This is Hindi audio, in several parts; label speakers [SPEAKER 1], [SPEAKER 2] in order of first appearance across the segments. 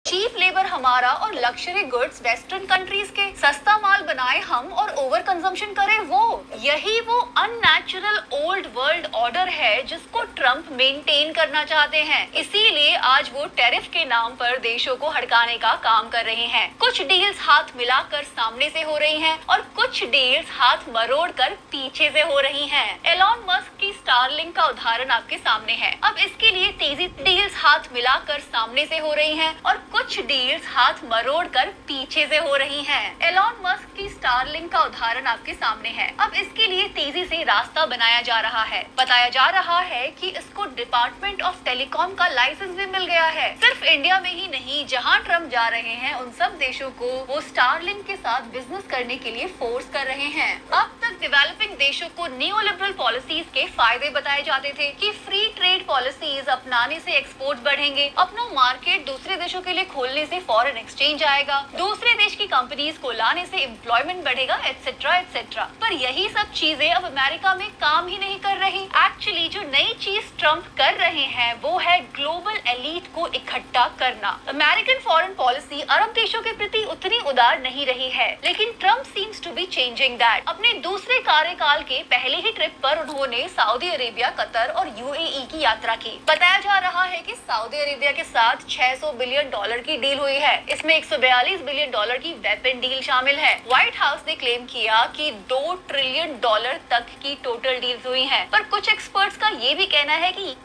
[SPEAKER 1] चीप लेबर हमारा और लग्जरी गुड्स वेस्टर्न कंट्रीज के, सस्ता माल बनाए हम और ओवर कंजम्पशन करे वो। यही वो अननेचुरल ओल्ड वर्ल्ड ऑर्डर है जिसको ट्रम्प मेंटेन करना चाहते हैं। इसीलिए आज वो टैरिफ के नाम पर देशों को हड़काने का काम कर रहे हैं। कुछ डील्स हाथ मिलाकर सामने से हो रही हैं और कुछ डील्स हाथ मरोड़ कर पीछे से हो रही हैं। एलॉन मस्क की स्टारलिंक का उदाहरण आपके सामने है। अब इसके लिए तेजी डील्स हाथ मिलाकर सामने से हो रही हैं और कुछ डील्स हाथ मरोड़ कर पीछे से हो रही हैं। एलॉन मस्क की स्टारलिंक का उदाहरण आपके सामने है। अब इसके लिए तेजी से रास्ता बनाया जा रहा है। बताया जा रहा है कि इसको डिपार्टमेंट ऑफ टेलीकॉम का लाइसेंस भी मिल गया है। सिर्फ इंडिया में ही नहीं, जहां ट्रम्प जा रहे हैं उन सब देशों को वो स्टारलिंक के साथ बिजनेस करने के लिए फोर्स कर रहे हैं। अब तक डेवलपिंग देशों को नियोलिबरल पॉलिसीज के फायदे बताए जाते थे कि फ्री ट्रेड पॉलिसीज अपनाने से एक्सपोर्ट बढ़ेंगे, अपना मार्केट दूसरे देशों के लिए खोलने से फॉरेन एक्सचेंज आएगा, दूसरे देश की कंपनीज को लाने से एम्प्लॉयमेंट बढ़ेगा, एटसेट्रा एटसेट्रा। पर यही सब चीजें अब अमेरिका में काम ही नहीं कर रही। एक्चुअली जो नई चीज ट्रम्प कर रहे हैं वो है ग्लोबल एलीट को इकट्ठा करना। अमेरिकन फॉरेन पॉलिसी अरब देशों के प्रति उतनी उदार नहीं रही है, लेकिन Trump seems to be changing that. अपने दूसरे कार्यकाल के पहले ही ट्रिप पर उन्होंने सऊदी अरेबिया, कतर और यूएई की यात्रा की। बताया जा रहा है कि सऊदी अरेबिया के साथ 600 बिलियन डॉलर की डील हुई है। इसमें 142 बिलियन डॉलर की वेपन डील शामिल है। व्हाइट हाउस ने क्लेम किया कि 2 ट्रिलियन डॉलर तक की टोटल डील्स हुई हैं। पर कुछ एक्सपर्ट्स का ये भी कहना है कि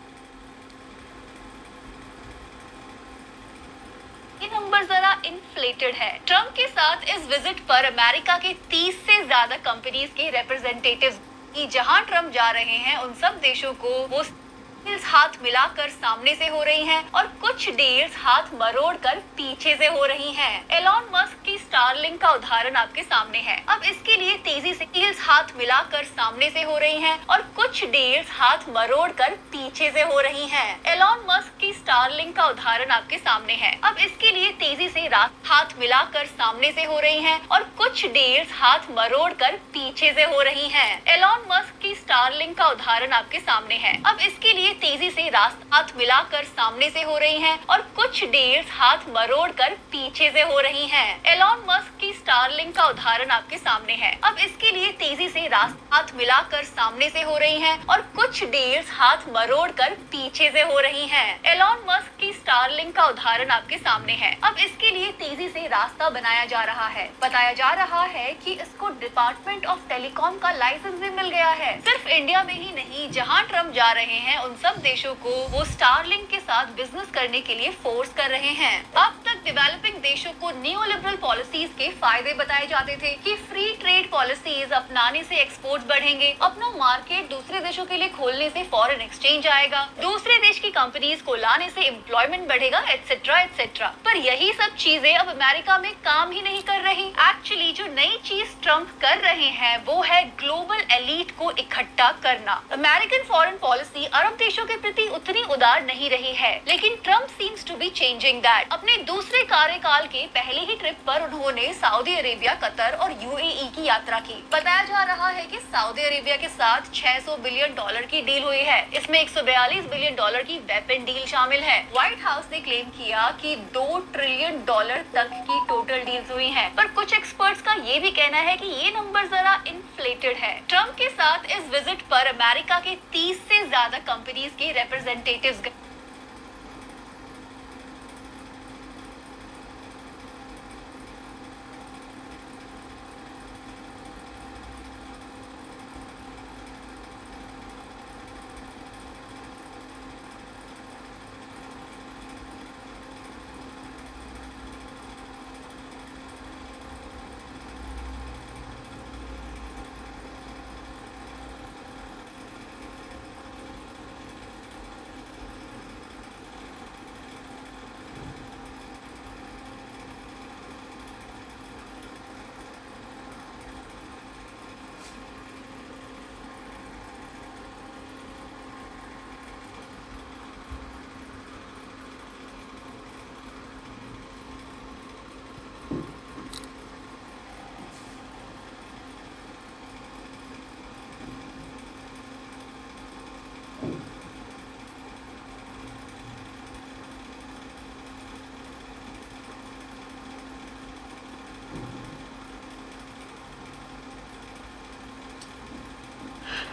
[SPEAKER 1] ये नंबर जरा इन्फ्लेटेड है। ट्रम्प के साथ इस विजिट पर अमेरिका के 30 से ज्यादा कंपनीज के रिप्रेजेंटेटिव्स की, जहां ट्रम्प जा रहे हैं उन सब देशों को वो डील्स हाथ मिलाकर सामने से हो रही हैं और कुछ डील्स हाथ मरोड़ कर पीछे से हो रही हैं। एलॉन मस्क की स्टारलिंक का उदाहरण आपके सामने है। अब इसके लिए तेजी से डील्स हाथ मिलाकर सामने से हो रही हैं और कुछ डील्स हाथ मरोड़ कर पीछे से हो रही हैं। एलॉन मस्क की स्टारलिंक का उदाहरण आपके सामने है। अब इसके लिए तेजी से हाथ मिलाकर सामने से हो रही हैं और कुछ डील्स हाथ मरोड़ कर पीछे से हो रही हैं। एलॉन मस्क की स्टारलिंक का उदाहरण आपके सामने है। अब इसके लिए तेजी से हाथ मिलाकर सामने से हो रही हैं और कुछ डील्स हाथ मरोड़ कर पीछे से हो रही हैं। एलॉन मस्क की स्टारलिंक का उदाहरण आपके सामने है। अब इसके लिए तेजी से हाथ मिलाकर सामने से हो रही हैं और कुछ डील्स हाथ मरोड़ कर पीछे से हो रही हैं। एलॉन मस्क की स्टारलिंक का उदाहरण आपके सामने है। अब इसके लिए तेजी से रास्ता बनाया जा रहा है। बताया जा रहा है कि इसको डिपार्टमेंट ऑफ टेलीकॉम का लाइसेंस भी मिल गया है। सिर्फ इंडिया में ही नहीं, जहां ट्रम्प जा रहे हैं उन सब देशों को वो स्टारलिंक के साथ बिजनेस करने के लिए फोर्स कर रहे हैं। अब तक डेवलपिंग देशों को नियोलिबरल पॉलिसीज के फायदे बताए जाते थे कि फ्री ट्रेड पॉलिसीज अपनाने से एक्सपोर्ट बढ़ेंगे, अपना मार्केट दूसरे देशों के लिए खोलने से फॉरेन एक्सचेंज आएगा, दूसरे देश की कंपनीज को लाने से एम्प्लॉयमेंट बढ़ेगा, एटसेट्रा एटसेट्रा। पर यही सब चीजें अब अमेरिका में काम ही नहीं कर रही। एक्चुअली जो नई चीज ट्रम्प कर रहे हैं वो है ग्लोबल एलीट को इकट्ठा करना। अमेरिकन फॉरेन पॉलिसी अरब देशों के प्रति उतनी उदार नहीं रही है, लेकिन Trump seems to be changing that. अपने दूसरे कार्यकाल के पहले ही ट्रिप पर उन्होंने सऊदी अरेबिया, कतर और यूएई की यात्रा की। बताया जा रहा है कि सऊदी अरेबिया के साथ 600 बिलियन डॉलर की डील हुई है। इसमें 142 बिलियन डॉलर की वेपन डील शामिल है। व्हाइट हाउस ने क्लेम किया कि 2 ट्रिलियन डॉलर तक की टोटल डील्स हुई हैं। पर कुछ एक्सपर्ट्स का ये भी कहना है कि ये नंबर जरा इन्फ्लेटेड है। ट्रम्प के साथ इस विजिट पर अमेरिका के 30 से ज्यादा कंपनीज के रिप्रेजेंटेटिव्स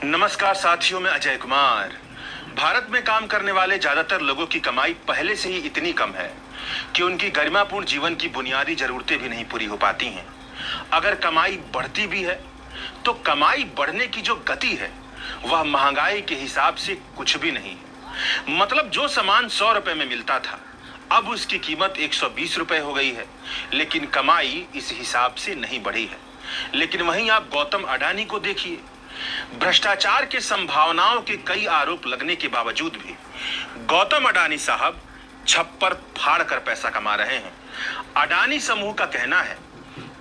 [SPEAKER 2] नमस्कार साथियों, मैं अजय कुमार। भारत में काम करने वाले ज्यादातर लोगों की कमाई पहले से ही इतनी कम है कि उनकी गरिमापूर्ण जीवन की बुनियादी जरूरतें भी नहीं पूरी हो पाती हैं। अगर कमाई बढ़ती भी है तो कमाई बढ़ने की जो गति है वह महंगाई के हिसाब से कुछ भी नहीं है। मतलब जो सामान 100 रुपए में मिलता था अब उसकी कीमत 120 रुपए हो गई है, लेकिन कमाई इस हिसाब से नहीं बढ़ी है। लेकिन वहीं आप गौतम अडानी को देखिए, भ्रष्टाचार के संभावनाओं के कई आरोप लगने के बावजूद भी गौतम अडानी साहब छप्पर फाड़ कर पैसा कमा रहे हैं। अडानी समूह का कहना है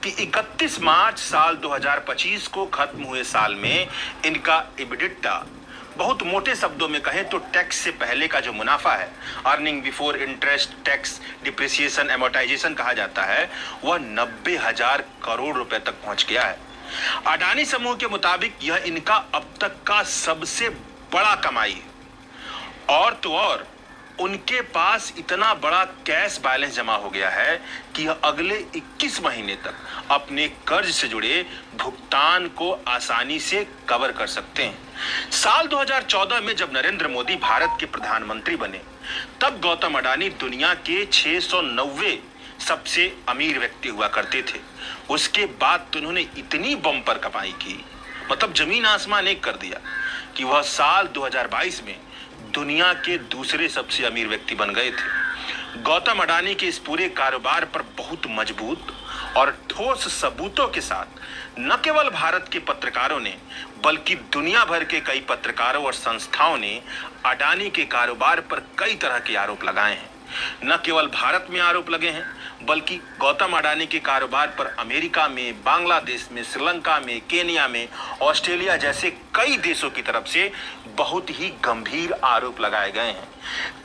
[SPEAKER 2] कि 31 मार्च साल 2025 को खत्म हुए साल में इनका इबिडिटा, बहुत मोटे शब्दों में कहें तो टैक्स से पहले का जो मुनाफा है, earning before interest tax depreciation amortisation कहा जाता है, वह 90,000 करोड़ रुपए तक पहुंच गया है। अडानी समूह के मुताबिक यह इनका अब तक का सबसे बड़ा कमाई है। और तो और उनके पास इतना बड़ा कैश बैलेंस जमा हो गया है कि यह अगले 21 महीने तक अपने कर्ज से जुड़े भुगतान को आसानी से कवर कर सकते हैं। साल 2014 में जब नरेंद्र मोदी भारत के प्रधानमंत्री बने तब गौतम अडानी दुनिया के 690 सबसे अमीर व्यक्ति हुआ करते थे। उसके बाद तो उन्होंने इतनी बम्पर कमाई की, मतलब जमीन आसमान एक कर दिया, कि वह साल 2022 में दुनिया के दूसरे सबसे अमीर व्यक्ति बन गए थे। गौतम अडानी के इस पूरे कारोबार पर बहुत मजबूत और ठोस सबूतों के साथ न केवल भारत के पत्रकारों ने बल्कि दुनिया भर के कई पत्रकारों और संस्थाओं ने अडानी के कारोबार पर कई तरह के आरोप लगाए हैं। न केवल भारत में आरोप लगे हैं बल्कि गौतम अडानी के कारोबार पर अमेरिका में, बांग्लादेश में, श्रीलंका में, केनिया में, ऑस्ट्रेलिया जैसे कई देशों की तरफ से बहुत ही गंभीर आरोप लगाए गए हैं।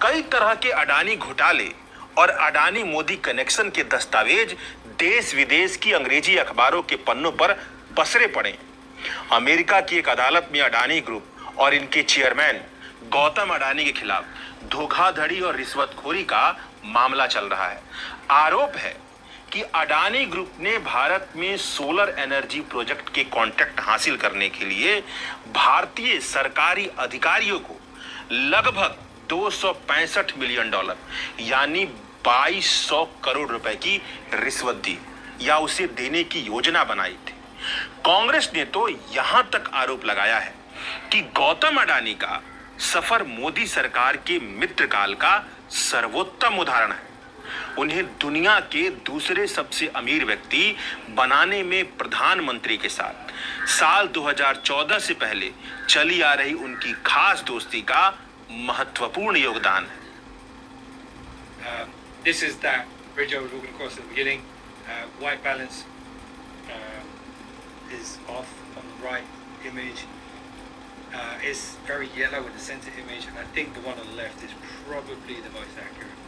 [SPEAKER 2] कई तरह के अडानी घोटाले और अडानी मोदी कनेक्शन के दस्तावेज देश विदेश की अंग्रेजी अखबारों के पन्नों पर पसरे पड़े हैं। अमेरिका की एक अदालत में अडानी ग्रुप और इनके चेयरमैन गौतम अडानी के खिलाफ धोखाधड़ी और रिश्वतखोरी का मामला चल रहा है। आरोप है कि अडानी ग्रुप ने भारत में सोलर एनर्जी प्रोजेक्ट के कॉन्ट्रैक्ट हासिल करने के लिए भारतीय सरकारी अधिकारियों को लगभग $265 मिलियन यानी 2200 करोड़ रुपए की रिश्वत दी या उसे देने की योजना बनाई थी। कांग्रेस ने तो यहां तक आरोप लगाया है कि गौतम अडानी का सफर मोदी सरकार के मित्रकाल का सर्वोत्तम उदाहरण है। उन्हें दुनिया के दूसरे सबसे अमीर व्यक्ति बनाने में प्रधानमंत्री के साथ साल 2014 से पहले चली आ रही उनकी खास दोस्ती का महत्वपूर्ण योगदान है।
[SPEAKER 3] This is that bridge I was walking across at the beginning. White balance is off on the right image. It's very yellow in the center image, and I think the one on the left is probably the most accurate.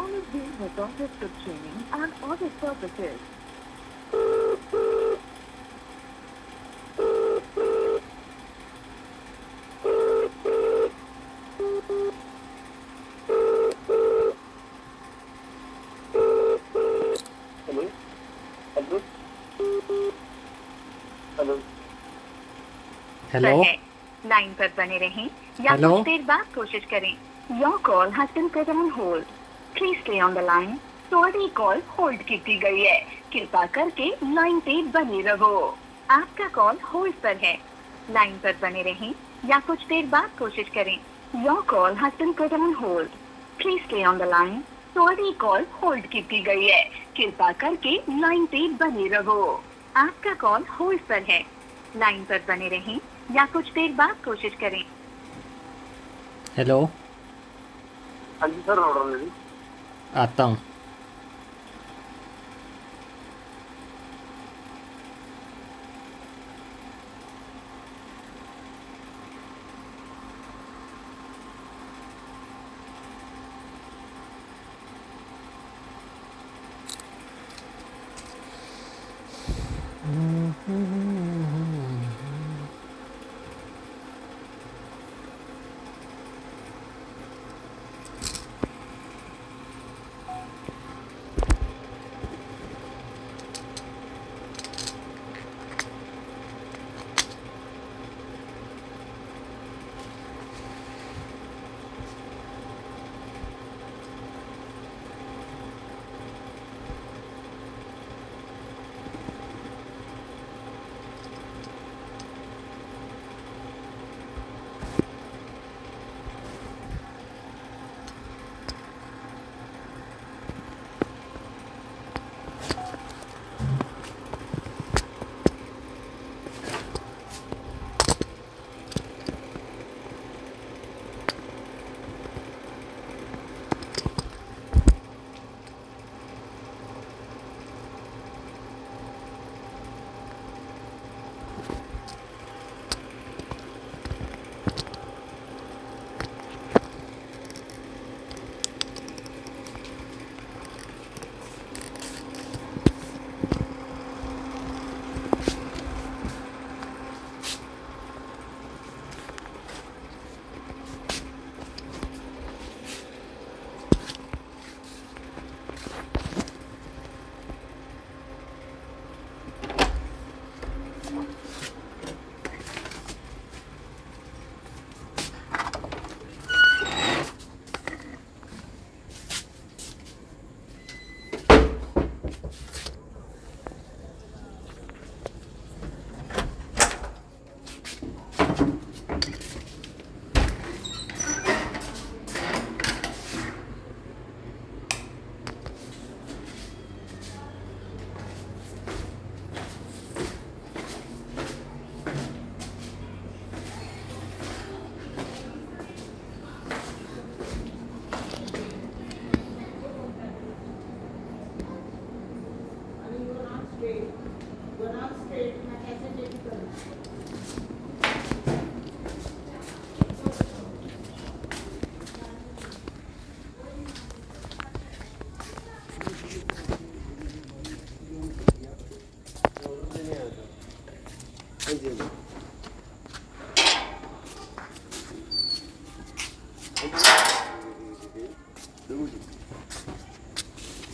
[SPEAKER 4] call is being recorded for training and audit purposes.
[SPEAKER 5] Hello hello hello
[SPEAKER 6] hello
[SPEAKER 4] line पर बने रहें या
[SPEAKER 6] हेलो?
[SPEAKER 4] कुछ देर बाद कोशिश करें. Your call has been put on hold. Please stay on the line. तुम्हारी कॉल होल्ड की गई है. कृपा करके लाइन पे बने रहो. आपका कॉल होल्ड पर है. लाइन पर बने रहें या कुछ देर बाद कोशिश करें. Your call has been put on hold. Please stay on the line. तुम्हारी कॉल होल्ड की गई है. कृपा करके लाइन पे बने रहो. आपका कॉल होल्ड पर है. लाइन पर बने रहें या कुछ देर बाद कोशिश करें.
[SPEAKER 6] हेलो
[SPEAKER 5] हाँ जी सर ऑर्डर ले ली
[SPEAKER 6] आता हूँ.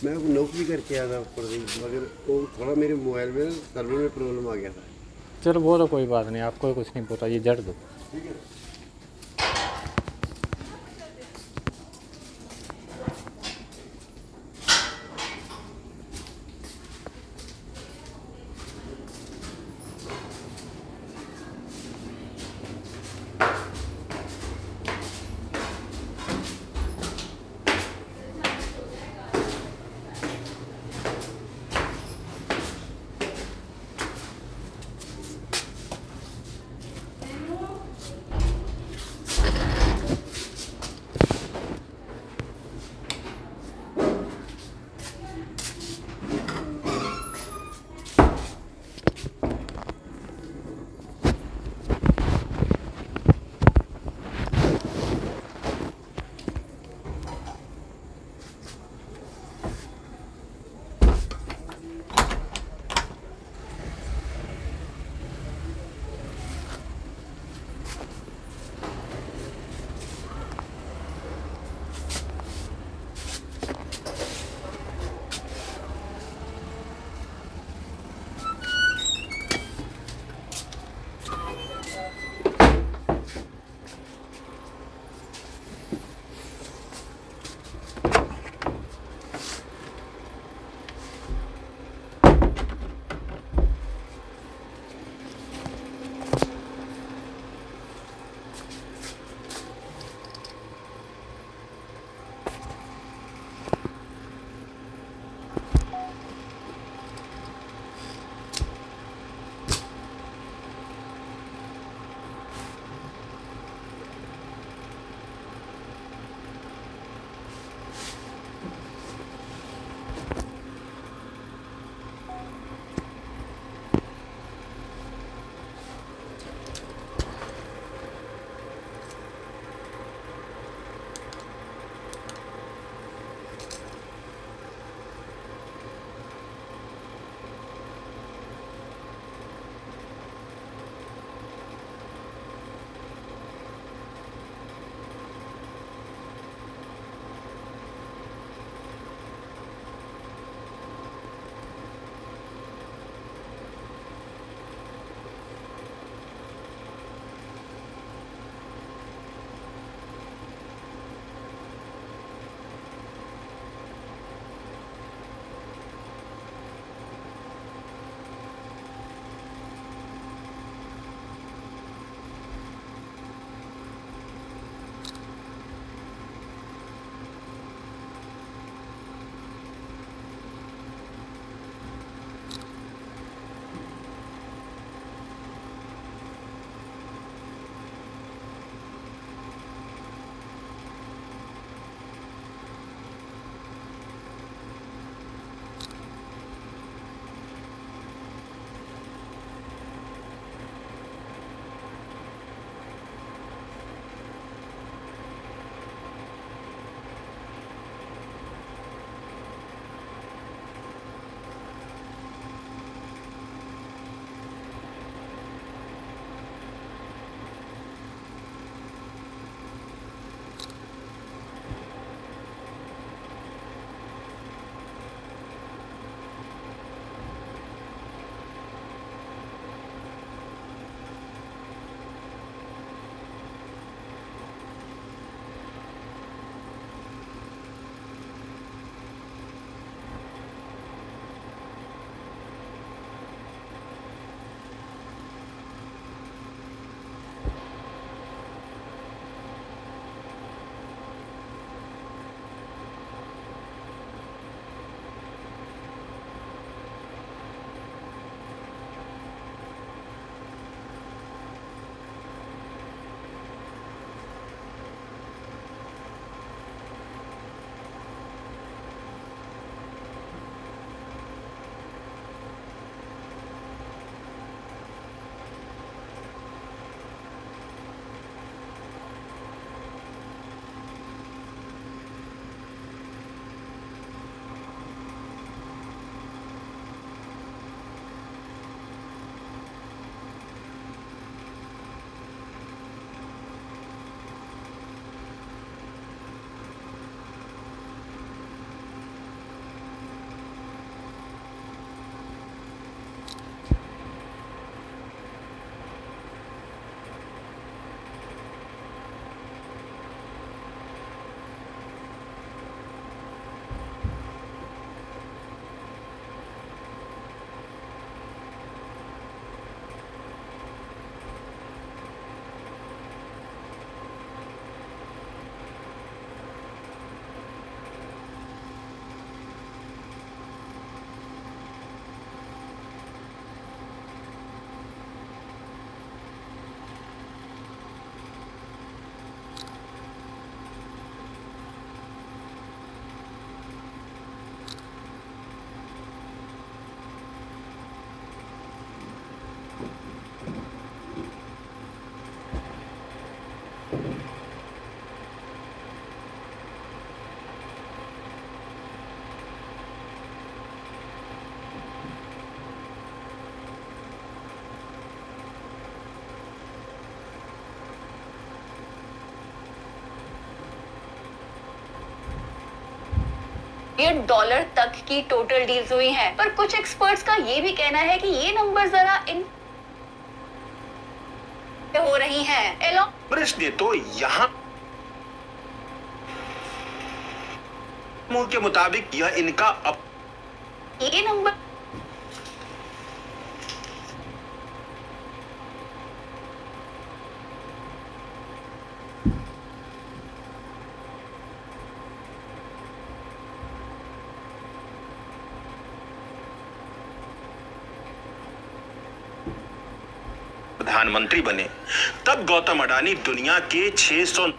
[SPEAKER 7] मैं नौकरी करके आया था ऊपर से, मगर वो थोड़ा मेरे मोबाइल में सर्वर में प्रॉब्लम आ गया था.
[SPEAKER 6] चलो वो तो कोई बात नहीं, आपको कुछ नहीं पता, ये जड़ दो.
[SPEAKER 7] ठीक है.
[SPEAKER 1] $1 तक की टोटल डील्स हुई हैं। पर कुछ एक्सपर्ट्स का ये भी कहना है कि ये नंबर जरा इन हो रही हैं। एलॉन
[SPEAKER 2] प्रश्न तो यहाँ के मुताबिक यह इनका
[SPEAKER 1] ये नंबर
[SPEAKER 2] प्रधानमंत्री बने तब गौतम अडानी दुनिया के 600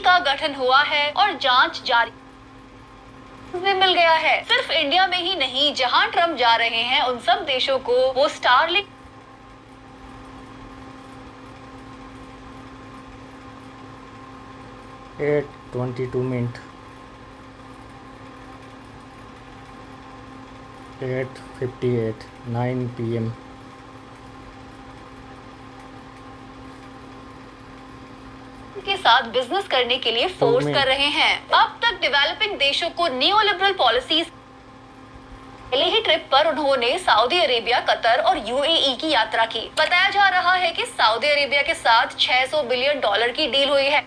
[SPEAKER 1] का गठन हुआ है और जांच जारी में मिल गया है। सिर्फ इंडिया में ही नहीं, जहां ट्रम्प जा रहे हैं उन सब देशों को वो स्टारलिंक
[SPEAKER 6] 8:22 8:58 9 PM
[SPEAKER 1] के साथ बिजनेस करने के लिए फोर्स कर रहे हैं। अब तक डेवलपिंग देशों को नियोलिबरल पॉलिसीज पहले ही ट्रिप पर उन्होंने सऊदी अरेबिया, कतर और यूएई की यात्रा की। बताया जा रहा है कि सऊदी अरेबिया के साथ $600 बिलियन की डील हुई है।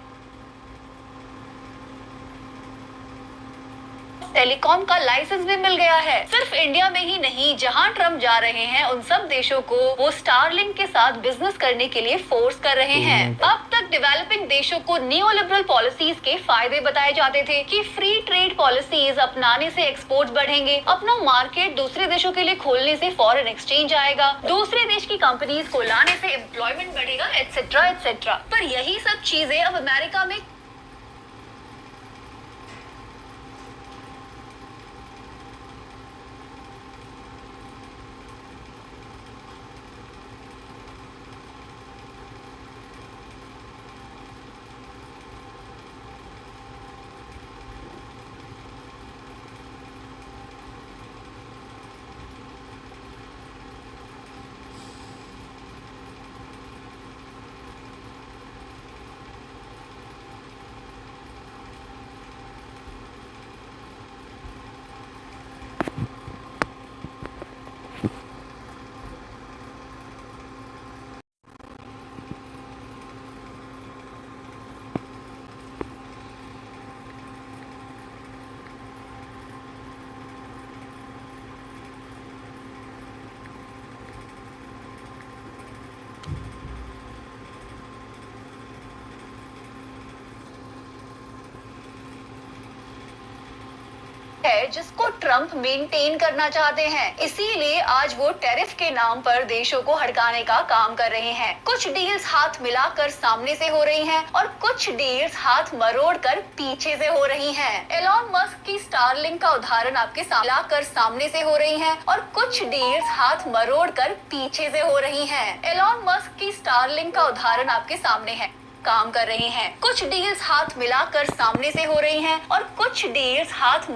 [SPEAKER 1] टेलीकॉम का लाइसेंस भी मिल गया है। सिर्फ इंडिया में ही नहीं, जहां ट्रम्प जा रहे हैं उन सब देशों को वो स्टारलिंक के साथ बिजनेस करने के लिए फोर्स कर रहे हैं। अब तक डेवलपिंग देशों को नियोलिबरल पॉलिसीज के फायदे बताए जाते थे कि फ्री ट्रेड पॉलिसीज अपनाने से एक्सपोर्ट्स बढ़ेंगे, अपना मार्केट दूसरे देशों के लिए खोलने से फॉरेन एक्सचेंज आएगा, दूसरे देश की कंपनीज को लाने से एम्प्लॉयमेंट बढ़ेगा, एटसेट्रा एटसेट्रा। पर यही सब चीजें अब अमेरिका में है जिसको ट्रंप मेंटेन करना चाहते हैं। इसीलिए आज वो टैरिफ के नाम पर देशों को हड़काने का काम कर रहे हैं। कुछ डील्स हाथ मिलाकर सामने से हो रही हैं और कुछ डील्स हाथ मरोड़कर पीछे से हो रही हैं। एलॉन मस्क की स्टारलिंक का उदाहरण आपके सामने से हो रही हैं और कुछ डील्स हाथ मरोड़कर पीछे से हो रही हैं। एलॉन मस्क की स्टारलिंक का उदाहरण आपके सामने है, काम कर रहे हैं। कुछ डील्स हाथ मिलाकर सामने से हो रही हैं और कुछ डील्स हाथ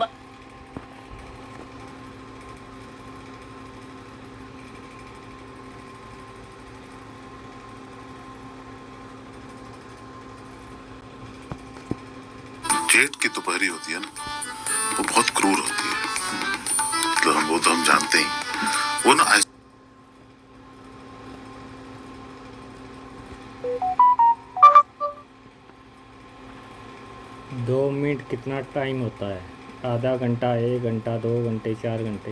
[SPEAKER 8] 8 की दोपहरी होती है ना, वो बहुत क्रूर होती है। मतलब वो तो हम जानते ही, वो ना
[SPEAKER 6] 2 मिनट कितना टाइम होता है? आधा घंटा, 1 घंटा, 2 घंटे, 4 घंटे?